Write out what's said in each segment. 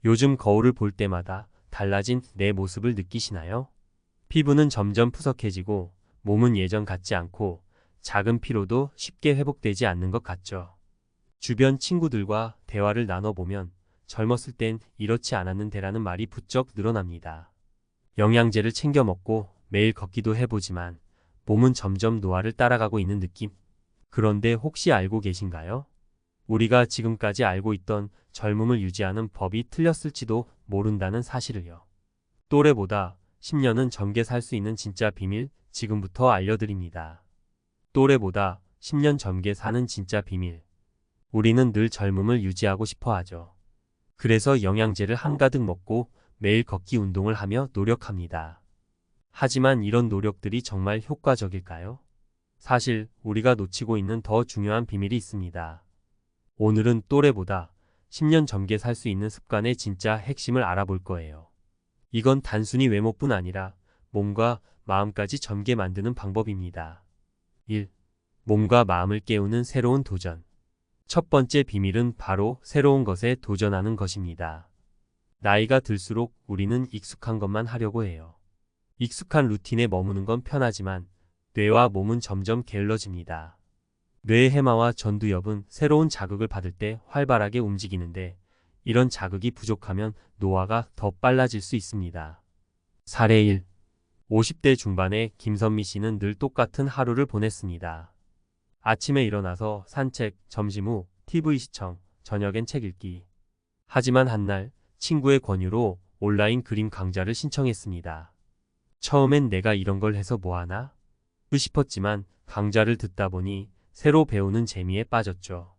요즘 거울을 볼 때마다 달라진 내 모습을 느끼시나요? 피부는 점점 푸석해지고 몸은 예전 같지 않고 작은 피로도 쉽게 회복되지 않는 것 같죠. 주변 친구들과 대화를 나눠보면 젊었을 땐 이렇지 않았는데라는 말이 부쩍 늘어납니다. 영양제를 챙겨 먹고 매일 걷기도 해보지만 몸은 점점 노화를 따라가고 있는 느낌. 그런데 혹시 알고 계신가요? 우리가 지금까지 알고 있던 젊음을 유지하는 법이 틀렸을지도 모른다는 사실을요. 또래보다 10년은 젊게 살 수 있는 진짜 비밀 지금부터 알려드립니다. 또래보다 10년 젊게 사는 진짜 비밀. 우리는 늘 젊음을 유지하고 싶어 하죠. 그래서 영양제를 한가득 먹고 매일 걷기 운동을 하며 노력합니다. 하지만 이런 노력들이 정말 효과적일까요? 사실 우리가 놓치고 있는 더 중요한 비밀이 있습니다. 오늘은 또래보다 10년 젊게 살 수 있는 습관의 진짜 핵심을 알아볼 거예요. 이건 단순히 외모뿐 아니라 몸과 마음까지 젊게 만드는 방법입니다. 1. 몸과 마음을 깨우는 새로운 도전. 첫 번째 비밀은 바로 새로운 것에 도전하는 것입니다. 나이가 들수록 우리는 익숙한 것만 하려고 해요. 익숙한 루틴에 머무는 건 편하지만 뇌와 몸은 점점 게을러집니다. 뇌의 해마와 전두엽은 새로운 자극을 받을 때 활발하게 움직이는데 이런 자극이 부족하면 노화가 더 빨라질 수 있습니다. 사례 1. 50대 중반의 김선미 씨는 늘 똑같은 하루를 보냈습니다. 아침에 일어나서 산책, 점심 후 TV 시청, 저녁엔 책 읽기. 하지만 한날 친구의 권유로 온라인 그림 강좌를 신청했습니다. 처음엔 내가 이런 걸 해서 뭐하나? 싶었지만 강좌를 듣다 보니 새로 배우는 재미에 빠졌죠.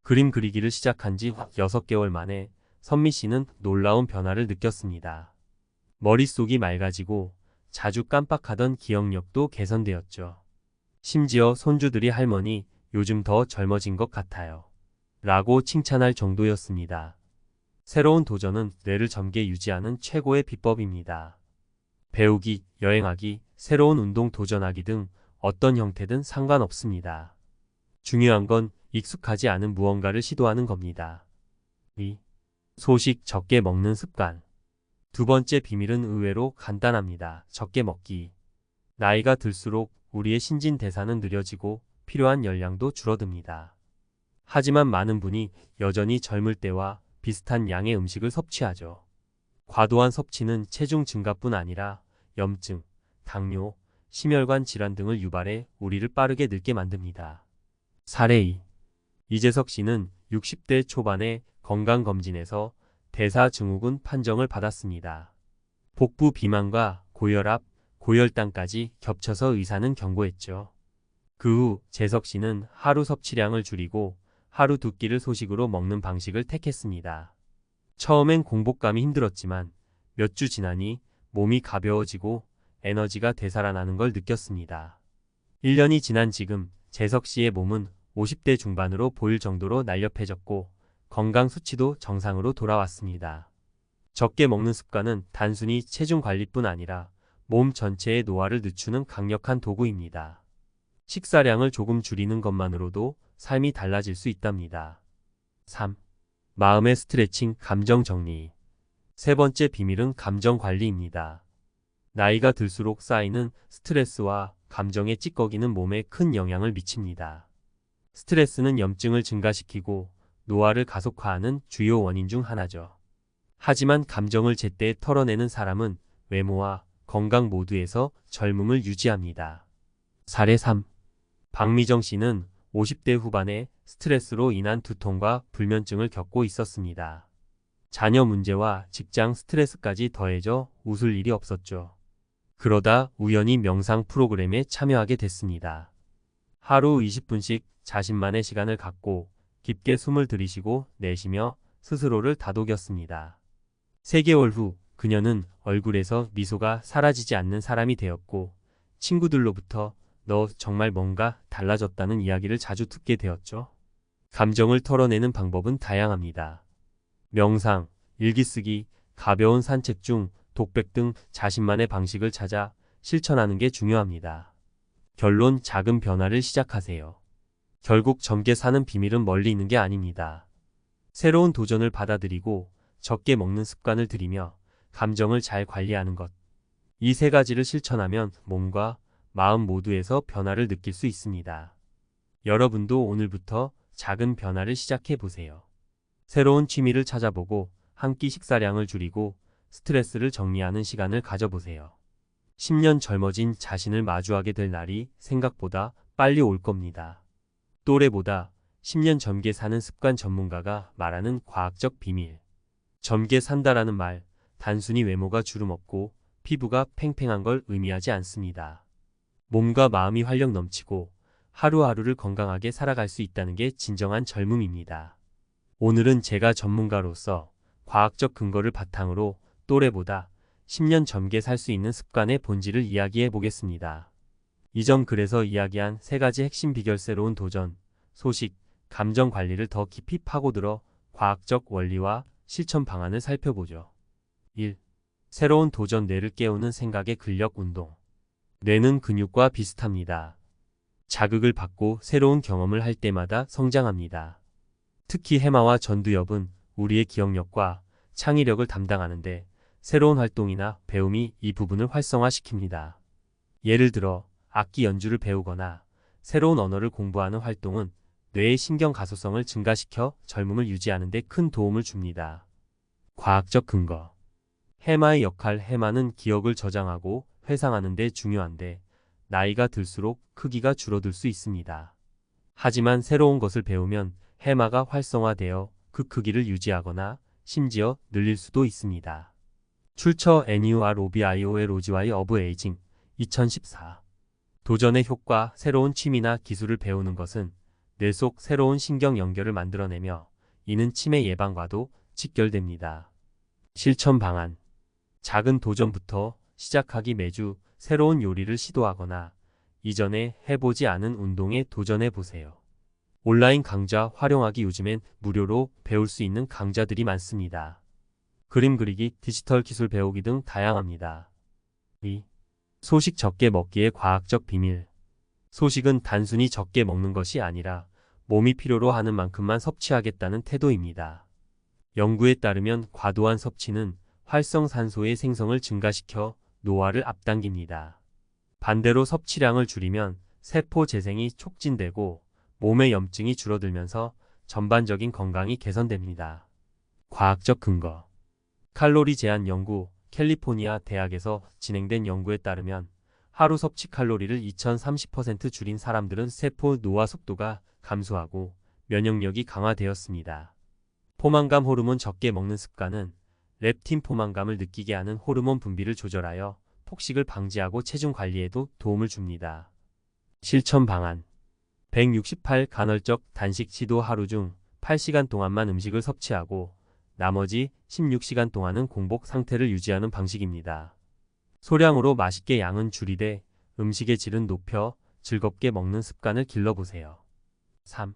그림 그리기를 시작한 지 6개월 만에 선미 씨는 놀라운 변화를 느꼈습니다. 머릿속이 맑아지고 자주 깜빡하던 기억력도 개선되었죠. 심지어 손주들이 할머니, 요즘 더 젊어진 것 같아요. 라고 칭찬할 정도였습니다. 새로운 도전은 뇌를 젊게 유지하는 최고의 비법입니다. 배우기, 여행하기, 새로운 운동 도전하기 등 어떤 형태든 상관없습니다. 중요한 건 익숙하지 않은 무언가를 시도하는 겁니다. 2. 소식 적게 먹는 습관. 두 번째 비밀은 의외로 간단합니다. 적게 먹기. 나이가 들수록 우리의 신진대사는 느려지고 필요한 열량도 줄어듭니다. 하지만 많은 분이 여전히 젊을 때와 비슷한 양의 음식을 섭취하죠. 과도한 섭취는 체중 증가뿐 아니라 염증, 당뇨, 심혈관 질환 등을 유발해 우리를 빠르게 늙게 만듭니다. 사례 2. 이재석 씨는 60대 초반에 건강검진에서 대사증후군 판정을 받았습니다. 복부 비만과 고혈압, 고혈당까지 겹쳐서 의사는 경고했죠. 그 후 재석 씨는 하루 섭취량을 줄이고 하루 2끼를 소식으로 먹는 방식을 택했습니다. 처음엔 공복감이 힘들었지만 몇 주 지나니 몸이 가벼워지고 에너지가 되살아나는 걸 느꼈습니다. 1년이 지난 지금 재석 씨의 몸은 50대 중반으로 보일 정도로 날렵해졌고 건강 수치도 정상으로 돌아왔습니다. 적게 먹는 습관은 단순히 체중 관리뿐 아니라 몸 전체의 노화를 늦추는 강력한 도구입니다. 식사량을 조금 줄이는 것만으로도 삶이 달라질 수 있답니다. 3. 마음의 스트레칭, 감정 정리. 세 번째 비밀은 감정 관리입니다. 나이가 들수록 쌓이는 스트레스와 감정의 찌꺼기는 몸에 큰 영향을 미칩니다. 스트레스는 염증을 증가시키고 노화를 가속화하는 주요 원인 중 하나죠. 하지만 감정을 제때 털어내는 사람은 외모와 건강 모두에서 젊음을 유지합니다. 사례 3. 박미정 씨는 50대 후반에 스트레스로 인한 두통과 불면증을 겪고 있었습니다. 자녀 문제와 직장 스트레스까지 더해져 웃을 일이 없었죠. 그러다 우연히 명상 프로그램에 참여하게 됐습니다. 하루 20분씩 자신만의 시간을 갖고 깊게 숨을 들이쉬고 내쉬며 스스로를 다독였습니다. 3개월 후 그녀는 얼굴에서 미소가 사라지지 않는 사람이 되었고 친구들로부터 너 정말 뭔가 달라졌다는 이야기를 자주 듣게 되었죠. 감정을 털어내는 방법은 다양합니다. 명상, 일기쓰기, 가벼운 산책 중 독백 등 자신만의 방식을 찾아 실천하는 게 중요합니다. 결론, 작은 변화를 시작하세요. 결국 젊게 사는 비밀은 멀리 있는 게 아닙니다. 새로운 도전을 받아들이고 적게 먹는 습관을 들이며 감정을 잘 관리하는 것. 이 세 가지를 실천하면 몸과 마음 모두에서 변화를 느낄 수 있습니다. 여러분도 오늘부터 작은 변화를 시작해 보세요. 새로운 취미를 찾아보고 한 끼 식사량을 줄이고 스트레스를 정리하는 시간을 가져보세요. 10년 젊어진 자신을 마주하게 될 날이 생각보다 빨리 올 겁니다. 또래보다 10년 젊게 사는 습관 전문가가 말하는 과학적 비밀. 젊게 산다라는 말, 단순히 외모가 주름 없고 피부가 팽팽한 걸 의미하지 않습니다. 몸과 마음이 활력 넘치고 하루하루를 건강하게 살아갈 수 있다는 게 진정한 젊음입니다. 오늘은 제가 전문가로서 과학적 근거를 바탕으로 또래보다 10년 젊게 살 수 있는 습관의 본질을 이야기해 보겠습니다. 이전 글에서 이야기한 세 가지 핵심 비결 새로운 도전, 소식, 감정 관리를 더 깊이 파고들어 과학적 원리와 실천 방안을 살펴보죠. 1. 새로운 도전 뇌를 깨우는 생각의 근력 운동. 뇌는 근육과 비슷합니다. 자극을 받고 새로운 경험을 할 때마다 성장합니다. 특히 해마와 전두엽은 우리의 기억력과 창의력을 담당하는데 새로운 활동이나 배움이 이 부분을 활성화시킵니다. 예를 들어 악기 연주를 배우거나 새로운 언어를 공부하는 활동은 뇌의 신경 가소성을 증가시켜 젊음을 유지하는 데 큰 도움을 줍니다. 과학적 근거. 해마의 역할. 해마는 기억을 저장하고 회상하는 데 중요한데 나이가 들수록 크기가 줄어들 수 있습니다. 하지만 새로운 것을 배우면 해마가 활성화되어 그 크기를 유지하거나 심지어 늘릴 수도 있습니다. 출처 NUROBIO의 로지와이 어브 에이징 2014. 도전의 효과. 새로운 취미나 기술을 배우는 것은 뇌 속 새로운 신경 연결을 만들어내며 이는 치매 예방과도 직결됩니다. 실천 방안. 작은 도전부터 시작하기. 매주 새로운 요리를 시도하거나 이전에 해보지 않은 운동에 도전해 보세요. 온라인 강좌 활용하기. 요즘엔 무료로 배울 수 있는 강좌들이 많습니다. 그림 그리기, 디지털 기술 배우기 등 다양합니다. 2. 소식 적게 먹기의 과학적 비밀. 소식은 단순히 적게 먹는 것이 아니라 몸이 필요로 하는 만큼만 섭취하겠다는 태도입니다. 연구에 따르면 과도한 섭취는 활성산소의 생성을 증가시켜 노화를 앞당깁니다. 반대로 섭취량을 줄이면 세포 재생이 촉진되고 몸의 염증이 줄어들면서 전반적인 건강이 개선됩니다. 과학적 근거. 칼로리 제한 연구. 캘리포니아 대학에서 진행된 연구에 따르면 하루 섭취 칼로리를 2030% 줄인 사람들은 세포 노화 속도가 감소하고 면역력이 강화되었습니다. 포만감 호르몬. 적게 먹는 습관은 렙틴 포만감을 느끼게 하는 호르몬 분비를 조절하여 폭식을 방지하고 체중 관리에도 도움을 줍니다. 실천 방안. 168 간헐적 단식 시도. 하루 중 8시간 동안만 음식을 섭취하고 나머지 16시간 동안은 공복 상태를 유지하는 방식입니다. 소량으로 맛있게 양은 줄이되 음식의 질은 높여 즐겁게 먹는 습관을 길러보세요. 3.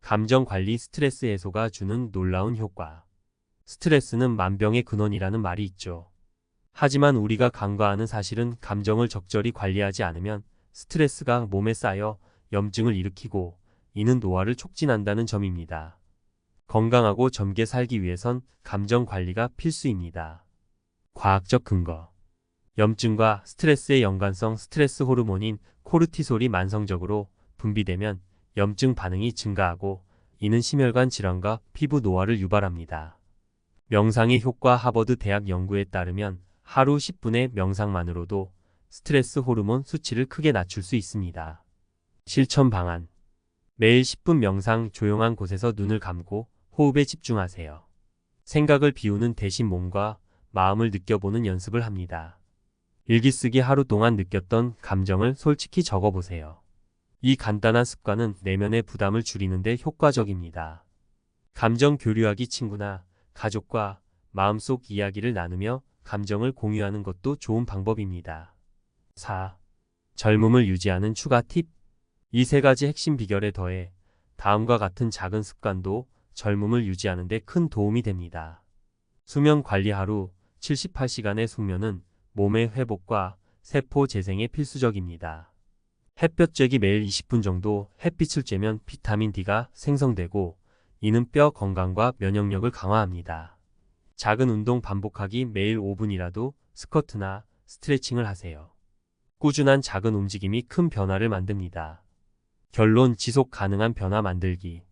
감정 관리. 스트레스 해소가 주는 놀라운 효과. 스트레스는 만병의 근원이라는 말이 있죠. 하지만 우리가 간과하는 사실은 감정을 적절히 관리하지 않으면 스트레스가 몸에 쌓여 염증을 일으키고 이는 노화를 촉진한다는 점입니다. 건강하고 젊게 살기 위해선 감정 관리가 필수입니다. 과학적 근거. 염증과 스트레스의 연관성. 스트레스 호르몬인 코르티솔이 만성적으로 분비되면 염증 반응이 증가하고 이는 심혈관 질환과 피부 노화를 유발합니다. 명상의 효과. 하버드 대학 연구에 따르면 하루 10분의 명상만으로도 스트레스 호르몬 수치를 크게 낮출 수 있습니다. 실천 방안. 매일 10분 명상. 조용한 곳에서 눈을 감고 호흡에 집중하세요. 생각을 비우는 대신 몸과 마음을 느껴보는 연습을 합니다. 일기쓰기. 하루 동안 느꼈던 감정을 솔직히 적어보세요. 이 간단한 습관은 내면의 부담을 줄이는 데 효과적입니다. 감정 교류하기. 친구나 가족과 마음속 이야기를 나누며 감정을 공유하는 것도 좋은 방법입니다. 4. 젊음을 유지하는 추가 팁. 이 세 가지 핵심 비결에 더해 다음과 같은 작은 습관도 젊음을 유지하는 데 큰 도움이 됩니다. 수면 관리. 하루 78시간의 숙면은 몸의 회복과 세포 재생에 필수적입니다. 햇볕 쬐기. 매일 20분 정도 햇빛을 쬐면 비타민 D가 생성되고 이는 뼈 건강과 면역력을 강화합니다. 작은 운동 반복하기 매일 5분이라도 스쿼트나 스트레칭을 하세요. 꾸준한 작은 움직임이 큰 변화를 만듭니다. 결론 지속 가능한 변화 만들기.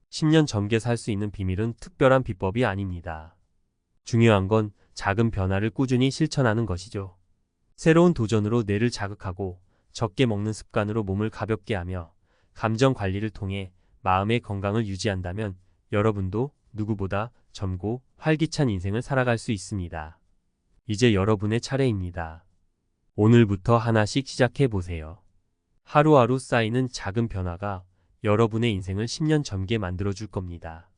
10년 젊게 살 수 있는 비밀은 특별한 비법이 아닙니다. 중요한 건 작은 변화를 꾸준히 실천하는 것이죠. 새로운 도전으로 뇌를 자극하고 적게 먹는 습관으로 몸을 가볍게 하며 감정 관리를 통해 마음의 건강을 유지한다면 여러분도 누구보다 젊고 활기찬 인생을 살아갈 수 있습니다. 이제 여러분의 차례입니다. 오늘부터 하나씩 시작해 보세요. 하루하루 쌓이는 작은 변화가 여러분의 인생을 10년 젊게 만들어 줄 겁니다.